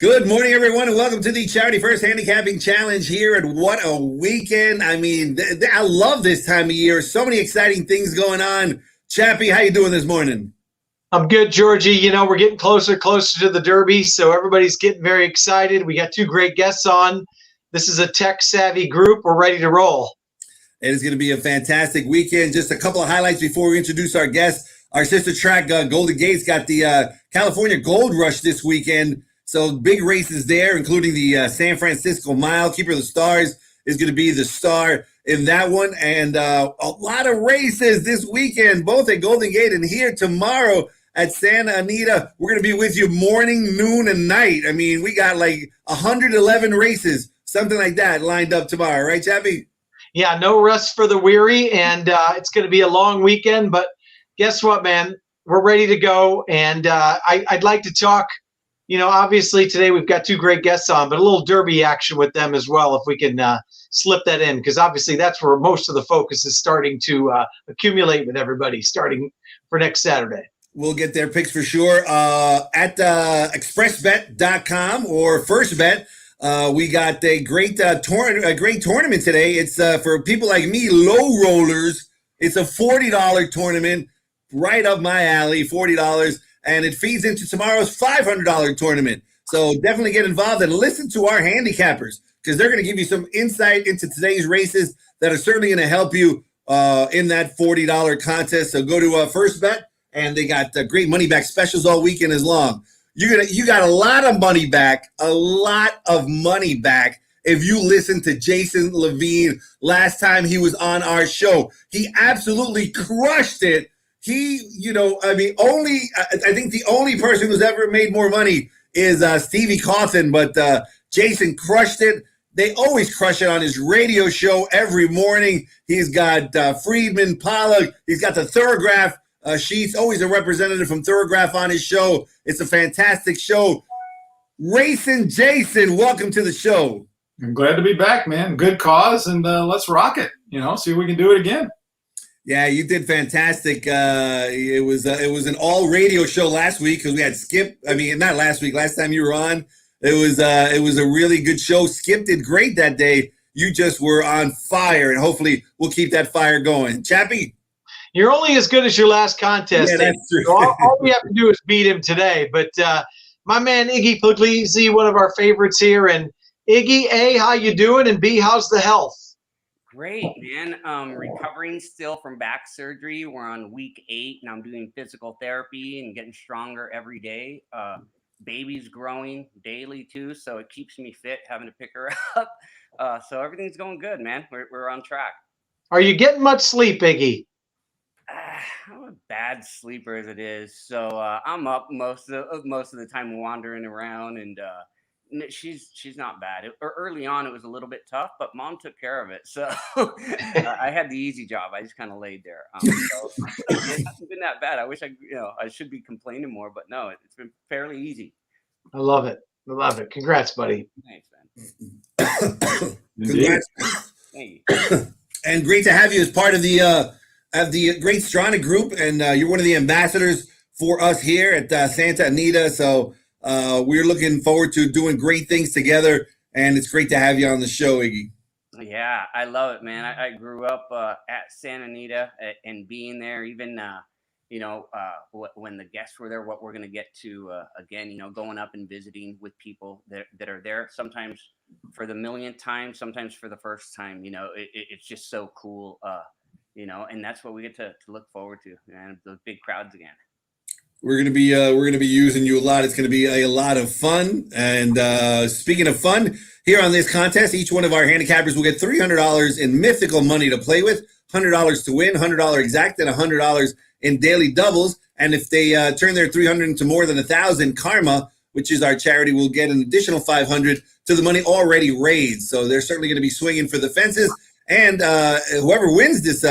Good morning, everyone, and welcome to the Charity First Handicapping Challenge here at What a Weekend. I mean, I love this time of year. So many exciting things going on. Chappie, how you doing this morning? I'm good, Georgie. You know, we're getting closer to the Derby, so everybody's getting very excited. We got two great guests on. This is a tech-savvy group. We're ready to roll. It is going to be a fantastic weekend. Just a couple of highlights before we introduce our guests. Our sister track, Golden Gates, got the California Gold Rush this weekend. So big races there, including the San Francisco Mile. Keeper of the Stars is going to be the star in that one. And a lot of races this weekend, both at Golden Gate and here tomorrow at Santa Anita. We're going to be with you morning, noon, and night. I mean, we got like 111 races, something like that, lined up tomorrow. Right, Chappie? Yeah, no rest for the weary, and it's going to be a long weekend. But guess what, man? We're ready to go. And I'd like to talk. You know, obviously today we've got two great guests on, but a little Derby action with them as well, if we can slip that in, because obviously that's where most of the focus is starting to accumulate with everybody starting for next Saturday. We'll get their picks for sure at expressbet.com or First Bet. We got a great tournament today. It's for people like me, low rollers. It's a $40 tournament, right up my alley, $40. And it feeds into tomorrow's $500 tournament. So definitely get involved and listen to our handicappers, because they're going to give you some insight into today's races that are certainly going to help you in that $40 contest. So go to First Bet, and they got great money back specials all weekend as long. You got a lot of money back, if you listen to Jason Levine last time he was on our show. He absolutely crushed it. I think the only person who's ever made more money is Stevie Cawthon, but Jason crushed it. They always crush it on his radio show every morning. He's got Friedman, Pollock. He's got the Thorograph sheets, always a representative from Thorograph on his show. It's a fantastic show. Racing Jason, welcome to the show. I'm glad to be back, man. Good cause, and let's rock it. See if we can do it again. Yeah, you did fantastic. It was an all radio show last week because we had Skip. I mean, not last week. Last time you were on, it was a really good show. Skip did great that day. You just were on fire, and hopefully we'll keep that fire going. Chappie, you're only as good as your last contest. Yeah, that's true. So all we have to do is beat him today. But my man Iggy Puglisi, one of our favorites here, and Iggy, A, how you doing, and B, how's the health? Great, man. Recovering still from back surgery. We're on week 8, and I'm doing physical therapy and getting stronger every day. Baby's growing daily too, so it keeps me fit, having to pick her up. So everything's going good, man. We're on track. Are you getting much sleep, Iggy? I'm a bad sleeper as it is, so I'm up most of the time, wandering around, and she's not bad. Early on, it was a little bit tough, but Mom took care of it. So I had the easy job. I just kind of laid there. So it hasn't been that bad. I wish I should be complaining more, but no, it's been fairly easy. I love it. Congrats, buddy. Thanks, man. Congrats. Thank you. And great to have you as part of the great Strana group, and you're one of the ambassadors for us here at Santa Anita. So we're looking forward to doing great things together, and it's great to have you on the show, Iggy. Yeah, I love it, man. I grew up at Santa Anita and being there, even when the guests were there, what we're going to get to again, going up and visiting with people that are there, sometimes for the millionth time, sometimes for the first time. It's just so cool, and that's what we get to look forward to, and the big crowds again. We're gonna be using you a lot. It's gonna be a lot of fun. And speaking of fun, here on this contest, each one of our handicappers will get $300 in mythical money to play with, $100 to win, $100 exact, and $100 in daily doubles. And if they turn their $300 into more than $1,000, Karma, which is our charity, will get an additional $500 to the money already raised. So they're certainly going to be swinging for the fences. And whoever wins this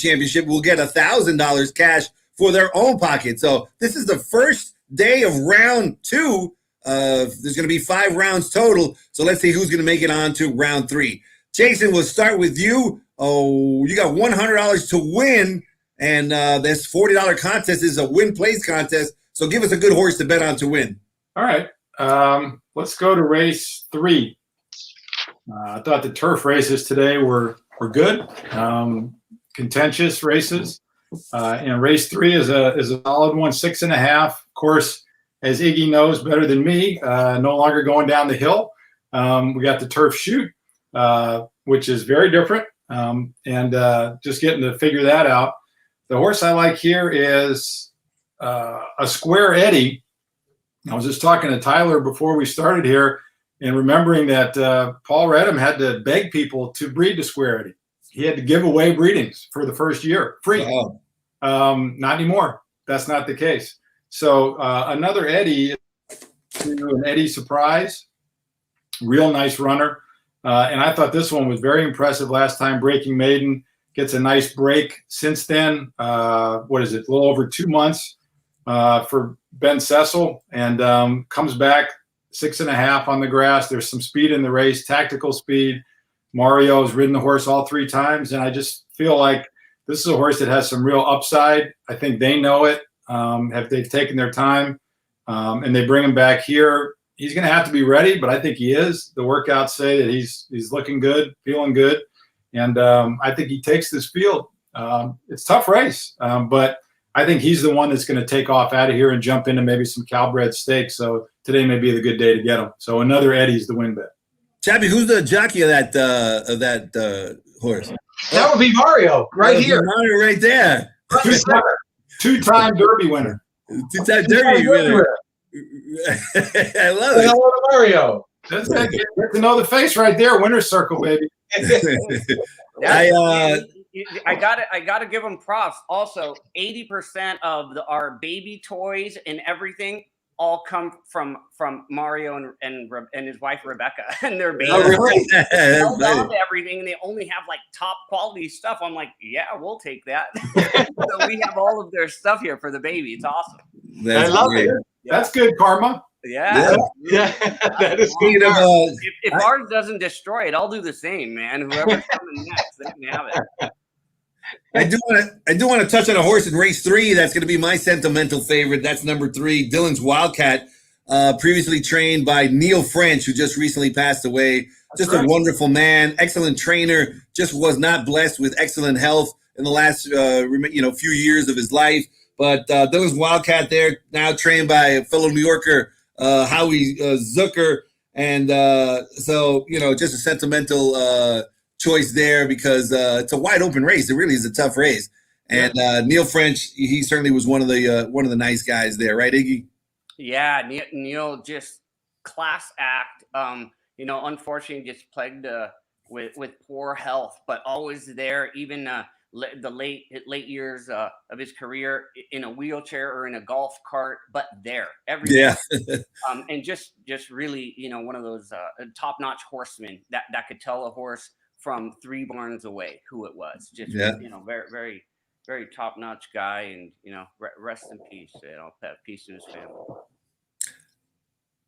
championship will get $1,000 cash for their own pocket. So this is the first day of round 2. There's going to be 5 rounds total. So let's see who's going to make it on to round 3. Jason, we'll start with you. Oh, you got $100 to win. And this $40 contest is a win place contest. So give us a good horse to bet on to win. All right. Let's go to race 3. I thought the turf races today were good, contentious races. And race 3 is a solid one, 6.5. Of course, as Iggy knows better than me, no longer going down the hill. We got the turf shoot, which is very different, and just getting to figure that out. The horse I like here is a Square Eddie. I was just talking to Tyler before we started here, and remembering that Paul Redham had to beg people to breed the Square Eddie. He had to give away breedings for the first year, free. Wow. Not anymore. That's not the case. So another Eddie, an Eddie Surprise, real nice runner. And I thought this one was very impressive last time, breaking maiden. Gets a nice break since then. What is it? A little over 2 months for Ben Cecil, and comes back 6.5 on the grass. There's some speed in the race, tactical speed. Mario has ridden the horse all 3 times, and I just feel like this is a horse that has some real upside. I think they know it. They've taken their time, and they bring him back here. He's going to have to be ready, but I think he is. The workouts say that he's looking good, feeling good, and I think he takes this field. It's a tough race, but I think he's the one that's going to take off out of here and jump into maybe some Calbred stakes. So today may be the good day to get him. So another Eddie's the win bet. Chappie, who's the jockey of that horse? That would be Mario right here. Mario right there. Two-time Derby winner. Two-time Derby winner. I love it. Hello to Mario. That's it. Get to know the face right there. Winner's circle, baby. I gotta give him props. Also, 80% of our baby toys and everything all come from Mario and his wife Rebecca and their baby. Oh, really? Held on to everything, and they only have like top quality stuff. I'm like, yeah, we'll take that. So we have all of their stuff here for the baby. It's awesome. I love it. That's good karma. Yeah. That is Speaking of, If ours doesn't destroy it, I'll do the same, man. Whoever's coming next, they can have it. I do want to touch on a horse in race 3. That's going to be my sentimental favorite. That's number 3, Dylan's Wildcat, previously trained by Neil French, who just recently passed away. Just a wonderful man, excellent trainer. Just was not blessed with excellent health in the last few years of his life. But Dylan's Wildcat there, now trained by a fellow New Yorker, Howie Zucker. And so, just a sentimental choice there because it's a wide open race. It really is a tough race. And Neil French, he certainly was one of the nice guys there, right, Iggy? Yeah, Neil just class act. Unfortunately, just plagued with poor health, but always there. Even the late years of his career in a wheelchair or in a golf cart, but there every day. And just really, one of those top-notch horsemen that could tell a horse from 3 barns away who it was. Just very, very, very top-notch guy, and rest in peace. Peace to his family.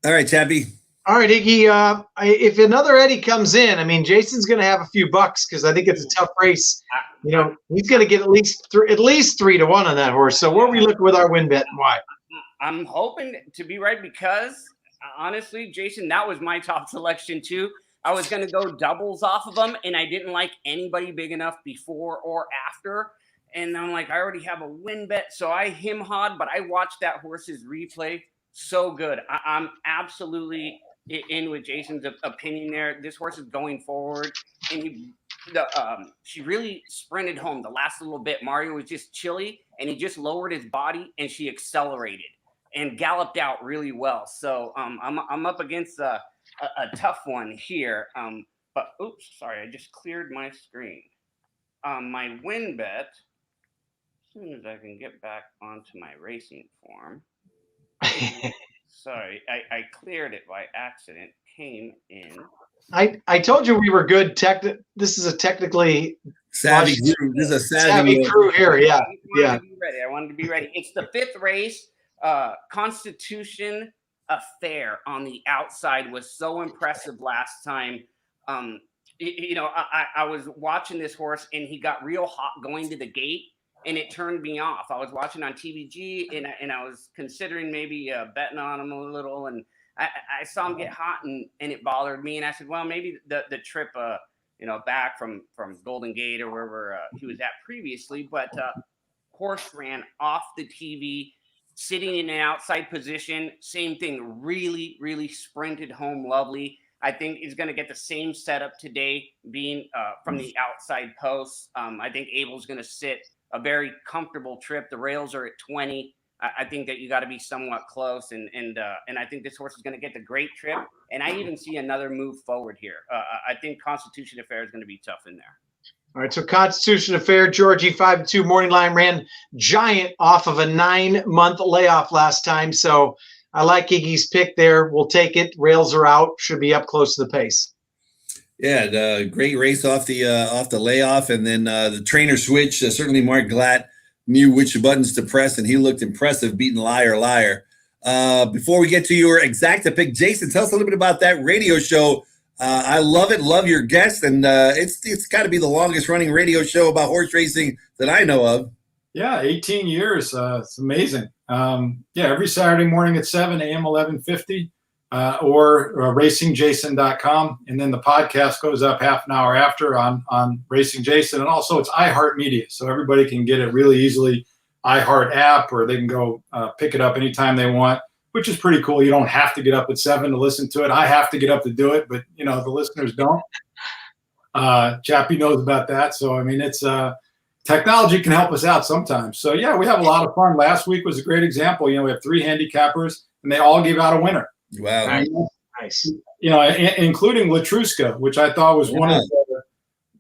All right, Chappie. All right, Iggy. If another Eddie comes in, I mean, Jason's going to have a few bucks because I think it's a tough race. He's going to get at least 3 to 1 on that horse. So where are we looking with our win bet and why? I'm hoping to be right because honestly, Jason, that was my top selection too. I was going to go doubles off of them, and I didn't like anybody big enough before or after. And I'm like, I already have a win bet, so I him-hawed, but I watched that horse's replay. So good. I'm absolutely in with Jason's opinion there. This horse is going forward, and she really sprinted home the last little bit. Mario was just chilly, and he just lowered his body, and she accelerated and galloped out really well. So I'm up against a tough one here. But oops, sorry, I just cleared my screen. My win bet, as soon as I can get back onto my racing form. Sorry, I cleared it by accident. Came in. I told you we were good. This is a technically savvy crew. This is a savvy crew here. Yeah. I wanted to be ready. It's the 5th race. Constitution Affair on the outside was so impressive last time. I was watching this horse, and he got real hot going to the gate, and it turned me off. I was watching on TVG, and I was considering maybe betting on him a little, and I saw him get hot and it bothered me. And I said, well, maybe the trip, back from Golden Gate or wherever he was at previously, but horse ran off the TV, sitting in an outside position. Same thing, really, really sprinted home lovely. I think he's going to get the same setup today, being from the outside post. I think Abel's going to sit a very comfortable trip. The rails are at 20. I think that you got to be somewhat close, and I think this horse is going to get the great trip. And I even see another move forward here. I think Constitution Affair is going to be tough in there. All right, so Constitution Affair, Georgie 5-2 morning line, ran giant off of a 9-month layoff last time. So I like Iggy's pick there. We'll take it. Rails are out. Should be up close to the pace. Yeah, the great race off the layoff, and then the trainer switch. Certainly, Mark Glatt knew which buttons to press, and he looked impressive, beating Liar. Before we get to your exacta pick, Jason, tell us a little bit about that radio show. I love it. Love your guest, and it's got to be the longest running radio show about horse racing that I know of. Yeah, 18 years. It's amazing. Every Saturday morning at 7 a.m. 1150, or racingjason.com, and then the podcast goes up half an hour after on Racing Jason, and also it's iHeartMedia, so everybody can get it really easily. iHeart app, or they can go pick it up anytime they want, which is pretty cool. You don't have to get up at 7 to listen to it. I have to get up to do it, but the listeners don't. Chappie knows about that. So, I mean, it's technology can help us out sometimes. So yeah, we have a lot of fun. Last week was a great example. We have 3 handicappers and they all gave out a winner. Wow. Nice. Including Latruska, which I thought was one of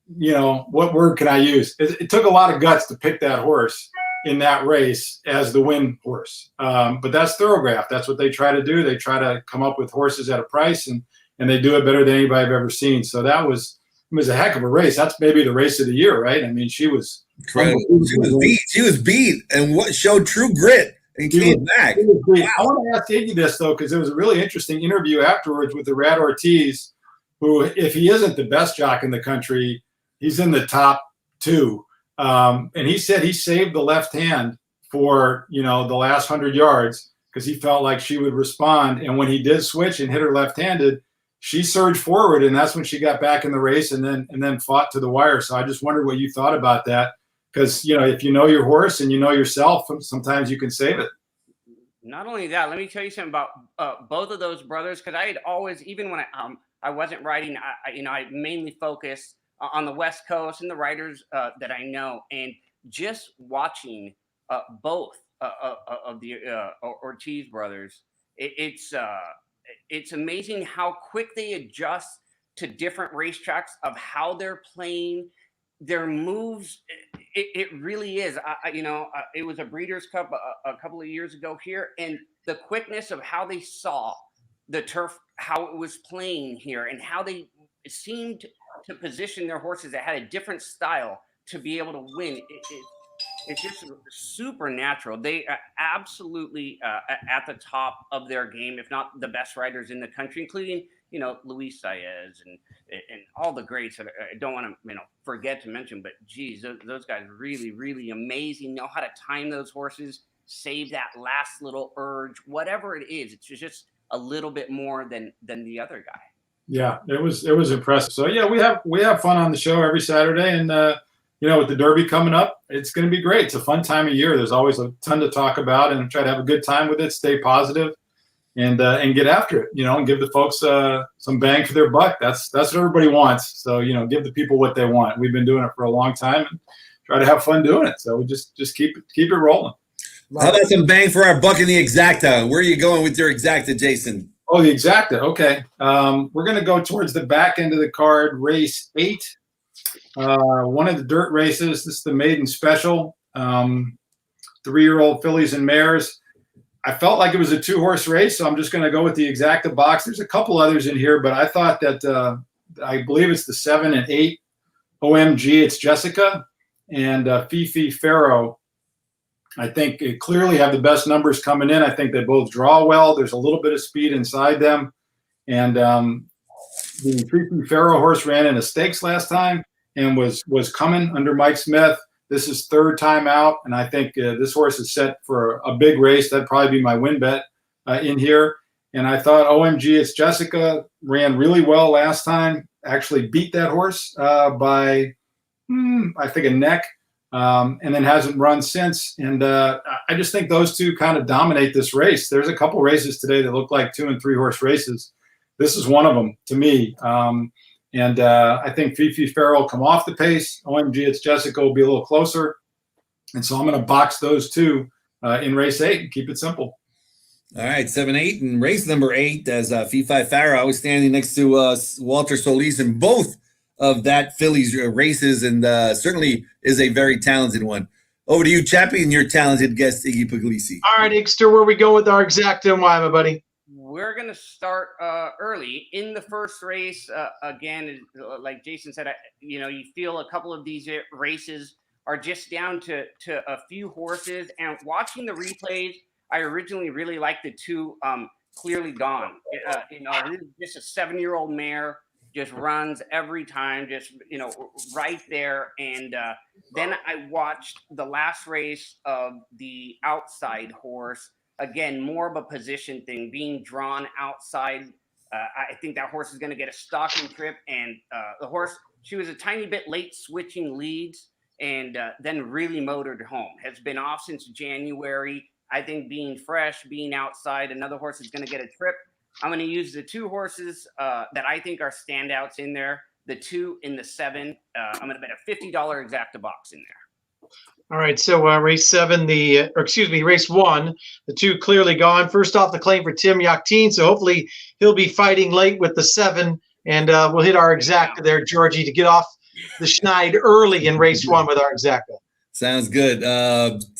the, what word can I use? It took a lot of guts to pick that horse in that race as the win horse. But that's Thoroughgraph. That's what they try to do. They try to come up with horses at a price, and they do it better than anybody I've ever seen. So it was a heck of a race. That's maybe the race of the year, right? I mean, she was incredible. She was beat and what showed true grit and came back. Wow. I want to ask Iggy this, though, because there was a really interesting interview afterwards with the Rat Ortiz, who, if he isn't the best jock in the country, he's in the top 2. And he said he saved the left hand for, the last 100 yards because he felt like she would respond. And when he did switch and hit her left-handed, she surged forward, and that's when she got back in the race and then fought to the wire. So I just wondered what you thought about that, because, if you know your horse and you know yourself, sometimes you can save it. Not only that, let me tell you something about both of those brothers, because I had always, even when I wasn't riding, I mainly focused on the West Coast and the riders that I know, and just watching both of the Ortiz brothers, it's amazing how quick they adjust to different racetracks of how they're playing their moves. It really is. It was a Breeders' Cup a couple of years ago here, and the quickness of how they saw the turf, how it was playing here, and how they seemed to position their horses that had a different style to be able to win. It's just supernatural. They are absolutely at the top of their game, if not the best riders in the country, including, Luis Saez and all the greats that I don't want to, forget to mention, but geez, those guys really, really amazing. Know how to time those horses, save that last little urge, whatever it is. It's just a little bit more than the other guy. Yeah, it was impressive. So yeah, we have fun on the show every Saturday, and with the Derby coming up, it's going to be great. It's a fun time of year. There's always a ton to talk about, and try to have a good time with it. Stay positive, and get after it. And give the folks some bang for their buck. That's what everybody wants. So give the people what they want. We've been doing it for a long time, and try to have fun doing it. So we just keep it rolling. How about some bang for our buck in the exacta? Where are you going with your exacta, Jason? Oh, the exacta. Okay. We're going to go towards the back end of the card, race 8. One of the dirt races. This is the maiden special. 3-year-old fillies and mares. I felt like it was a 2-horse race, so I'm just going to go with the exacta box. There's a couple others in here, but I thought that I believe it's the 7 and 8 OMG. It's Jessica and Fifi Farrow. I think it clearly have the best numbers coming in. I think they both draw well. There's a little bit of speed inside them. And the Fifi Farrow horse ran in a stakes last time and was coming under Mike Smith. This is 3rd time out, and I think this horse is set for a big race. That'd probably be my win bet in here. And I thought, OMG, it's Jessica, ran really well last time, actually beat that horse by, I think, a neck, and then hasn't run since. And I just think those two kind of dominate this race. There's a couple races today that look like 2 and 3 horse races. This is one of them to me. And I think Fifi Farrell will come off the pace. OMG, it's Jessica will be a little closer. And so I'm going to box those two in race 8 and keep it simple. All right, 7-8 and race number 8 as Fifi Farah was standing next to Walter Solis in both of that Phillies races, and certainly is a very talented one. Over to you, Chappie, and your talented guest, Iggy Puglisi. All right, Igster, where we go with our exacta and why, my buddy? We're going to start early in the first race. Again, like Jason said, you feel a couple of these races are just down to a few horses. And watching the replays, I originally really liked the two Clearly Gone. This is just a 7-year-old mare, just runs every time, just, right there. And then I watched the last race of the outside horse. Again, more of a position thing, being drawn outside. I think that horse is going to get a stalking trip. And the horse, she was a tiny bit late switching leads and then really motored home. Has been off since January. I think being fresh, being outside, another horse is going to get a trip. I'm going to use the 2 horses that I think are standouts in there. The 2 in the 7. I'm going to bet a $50 exacta box in there. All right, so race 1, the 2 Clearly Gone. First off the claim for Tim Yachtine, so hopefully he'll be fighting late with the 7, and we'll hit our exacta there, Georgie, to get off the schneid early in race 1 with our exacta. Sounds good.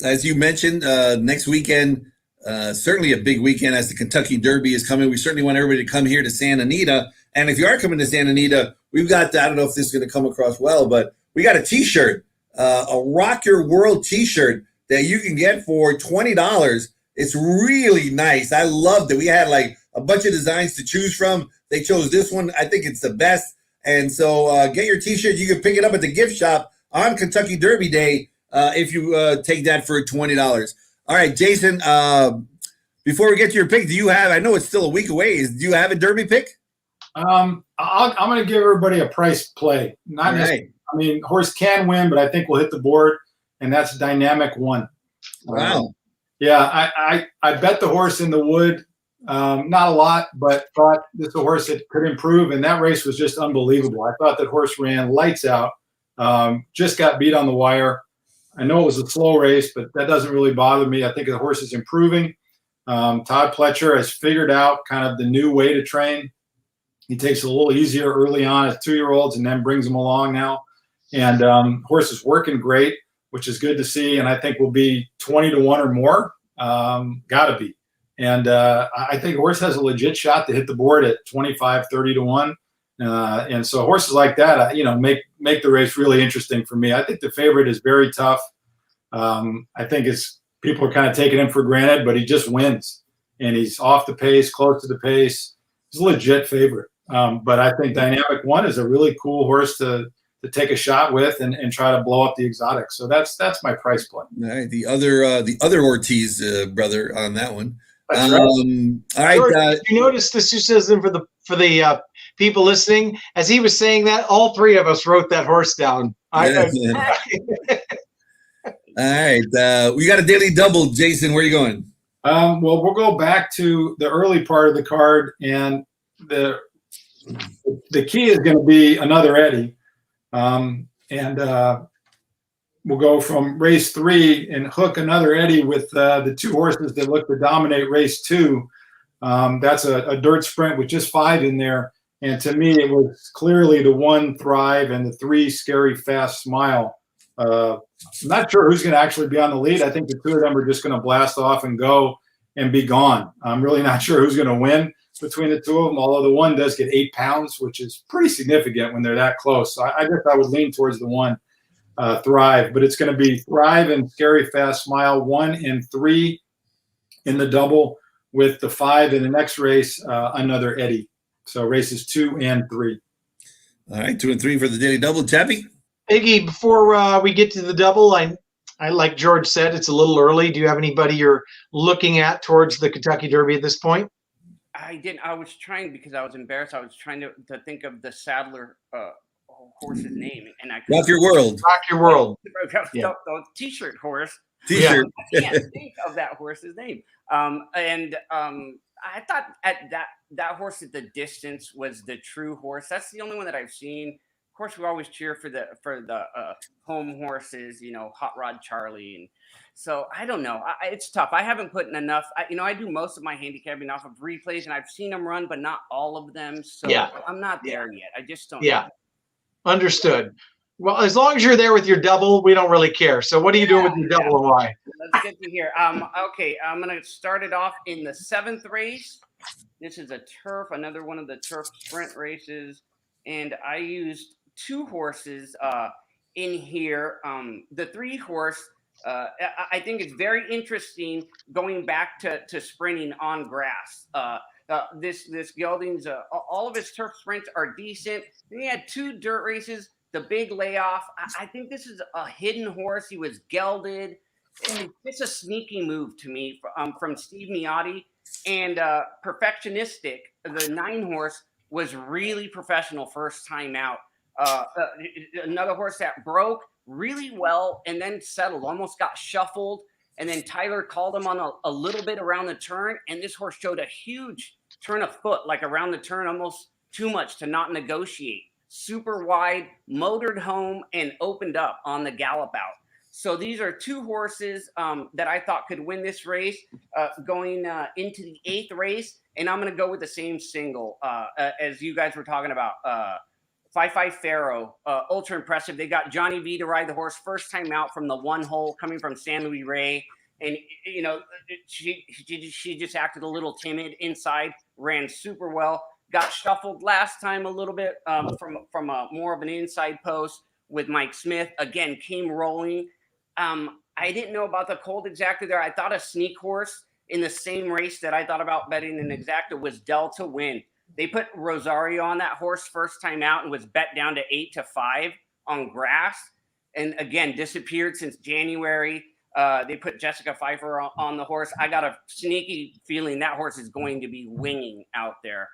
As you mentioned, next weekend, certainly a big weekend as the Kentucky Derby is coming. We certainly want everybody to come here to Santa Anita. And if you are coming to Santa Anita, we've got, I don't know if this is going to come across well, but we got a T-shirt, a Rock Your World T-shirt that you can get for $20. It's really nice. I loved it. We had like a bunch of designs to choose from. They chose this one. I think it's the best. And so get your T-shirt. You can pick it up at the gift shop on Kentucky Derby Day if you take that for $20. All right, Jason, before we get to your pick, do you have, I know it's still a week away, do you have a Derby pick? I'm going to give everybody a price play. Not necessarily. I mean, horse can win, but I think we'll hit the board, and that's Dynamic One. Wow. Yeah, I bet the horse in the wood, not a lot, but thought this is a horse that could improve, and that race was just unbelievable. I thought that horse ran lights out, just got beat on the wire. I know it was a slow race, but that doesn't really bother me. I think the horse is improving. Todd Pletcher has figured out kind of the new way to train. He takes it a little easier early on as 2-year-olds and then brings them along now. And horse is working great, which is good to see. And I think will be 20-1 or more. Got to be. And I think horse has a legit shot to hit the board at 25, 30-1. And so horses like that, make the race really interesting for me. I think the favorite is very tough. I think people are kind of taking him for granted, but he just wins. And he's off the pace, close to the pace. He's a legit favorite. But I think Dynamic One is a really cool horse to take a shot with and try to blow up the exotic. So that's my price play. All right, the other Ortiz brother on that one. That's right. All right. George, you notice this just isn't for the people listening. As he was saying that, all 3 of us wrote that horse down. All right. We got a daily double. Jason, where are you going? Well, we'll go back to the early part of the card, and the key is going to be another Eddie. We'll go from race 3 and hook another Eddie with the 2 horses that look to dominate race 2. That's a dirt sprint with just 5 in there. And to me, it was clearly the 1 Thrive and the 3 Scary Fast Smile. I'm not sure who's going to actually be on the lead. I think the 2 of them are just going to blast off and go and be gone. I'm really not sure who's going to win between the 2 of them, although the 1 does get 8 pounds, which is pretty significant when they're that close. So I guess I would lean towards the 1 Thrive, but it's going to be Thrive and Scary Fast Smile, 1 and 3 in the double, with the 5 in the next race, another Eddie. So races 2 and 3. All right, 2 and 3 for the daily double. Chappie? Iggy, before we get to the double, I like George said, it's a little early. Do you have anybody you're looking at towards the Kentucky Derby at this point? I didn't. I was trying because I was embarrassed. I was trying to think of the saddler horse's name, and I couldn't. Rock Your World. Rock Your World. Yeah. The T-shirt horse. T-shirt. I can't think of that horse's name. I thought at that horse at the distance was the true horse. That's the only one that I've seen. Of course, we always cheer for the home horses, Hot Rod Charlie, and so I don't know. It's tough. I haven't put in enough. I do most of my handicapping off of replays, and I've seen them run, but not all of them. So I'm not there yet. I just don't. Yeah, understood. Well, as long as you're there with your double, we don't really care. So what are you doing with your double and why? Let's get to here. Okay, I'm going to start it off in the 7th race. This is a turf, another one of the turf sprint races. And I used 2 horses in here. The 3 horse, I think it's very interesting going back to sprinting on grass. This gelding's, all of his turf sprints are decent. Then he had 2 dirt races. The big layoff. I think this is a hidden horse. He was gelded. It's a sneaky move to me from Steve Miotti. And Perfectionistic, the 9 horse, was really professional first time out. Another horse that broke really well and then settled, almost got shuffled. And then Tyler called him on a little bit around the turn. And this horse showed a huge turn of foot, like around the turn, almost too much to not negotiate. Super wide, motored home, and opened up on the gallop out. So these are 2 horses that I thought could win this race going into the 8th race. And I'm going to go with the same single as you guys were talking about. 5-5 Pharaoh, ultra impressive. They got Johnny V to ride the horse first time out from the 1 hole coming from San Luis Rey. And, she just acted a little timid inside, ran super well. Got shuffled last time a little bit from a more of an inside post with Mike Smith. Again, came rolling. I didn't know about the cold exactly there. I thought a sneak horse in the same race that I thought about betting an exacta was Delta Win. They put Rosario on that horse first time out and was bet down to 8-5 on grass. And again, disappeared since January. They put Jessica Pfeiffer on the horse. I got a sneaky feeling that horse is going to be winging out there.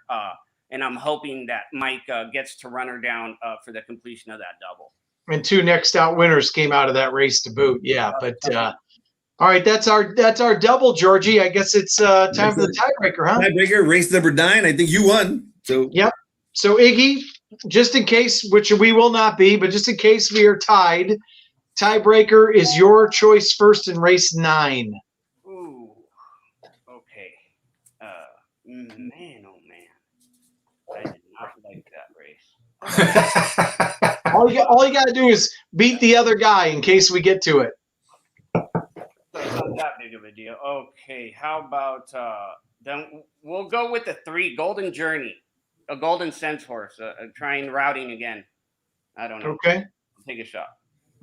And I'm hoping that Mike gets to run her down for the completion of that double. And 2 next out winners came out of that race to boot. Yeah, but all right, that's our double, Georgie. I guess it's time for the tiebreaker, huh? Tiebreaker, race number 9. I think you won. So yep. So Iggy, just in case, which we will not be, but just in case we are tied, tiebreaker is your choice first in race 9. Ooh. Okay. Man, oh man. I did not like that race. all you got to do is beat the other guy in case we get to it. It's not that big of a deal. Okay, how about then we'll go with the 3 Golden Journey, a Golden Sense horse, trying routing again. I don't know. Okay, I'll take a shot.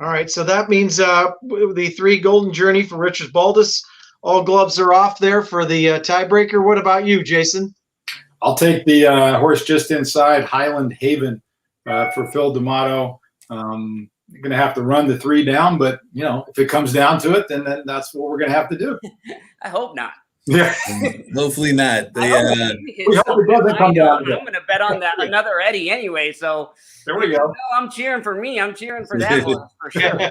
All right, so that means the 3 Golden Journey for Richard Baldus. All gloves are off there for the tiebreaker. What about you, Jason? I'll take the horse just inside, Highland Haven, for Phil D'Amato. You're going to have to run the 3 down, but, if it comes down to it, then that's what we're going to have to do. I hope not. Yeah. Hopefully not. We hope it doesn't come down to it. I'm going to bet on that another Eddie anyway, so there we go. I'm cheering for me. I'm cheering for that one for sure.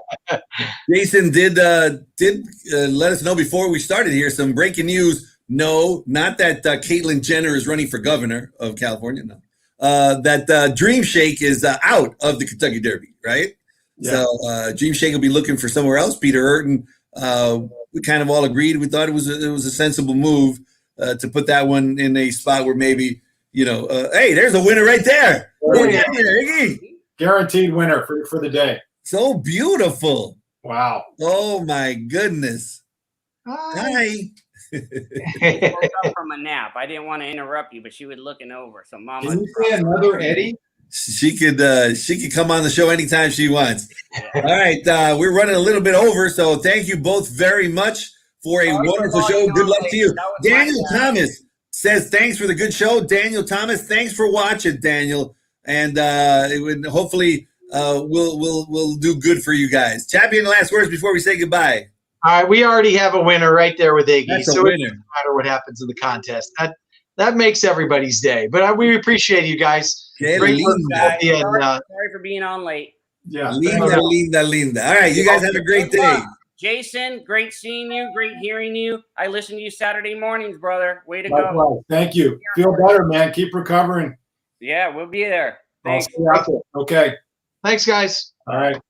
Jason did let us know before we started here some breaking news. No, not that Caitlyn Jenner is running for governor of California. No, that Dream Shake is out of the Kentucky Derby, right? Yeah. So Dream Shake will be looking for somewhere else. Peter Urton, we kind of all agreed. We thought it was a sensible move to put that one in a spot where maybe hey, there's a winner right there. Guaranteed winner for the day. So beautiful. Wow. Oh my goodness. Hi. I woke up from a nap. I didn't want to interrupt you, but she was looking over. So, Mama. Can you say another Eddie? She could come on the show anytime she wants. All right, we're running a little bit over, so thank you both very much for a wonderful show. Good luck to you. Daniel Thomas says thanks for the good show. Daniel Thomas, thanks for watching, Daniel, and hopefully we'll do good for you guys. Chappie, any last words before we say goodbye? All right, we already have a winner right there with Iggy. That's a so winner. it doesn't matter what happens in the contest. that makes everybody's day. But we appreciate you guys. Que Great work, linda. Kathy, and, Sorry for being on late. Yeah. Linda, linda, linda. All right, you guys have a great Good day. luck. Jason, great seeing you, great hearing you. I listen to you Saturday mornings, brother. Way to go. Likewise. Thank you. Feel better, man. Keep recovering. Yeah, we'll be there. I'll Thanks. see you out there. Okay. Thanks, guys. All right.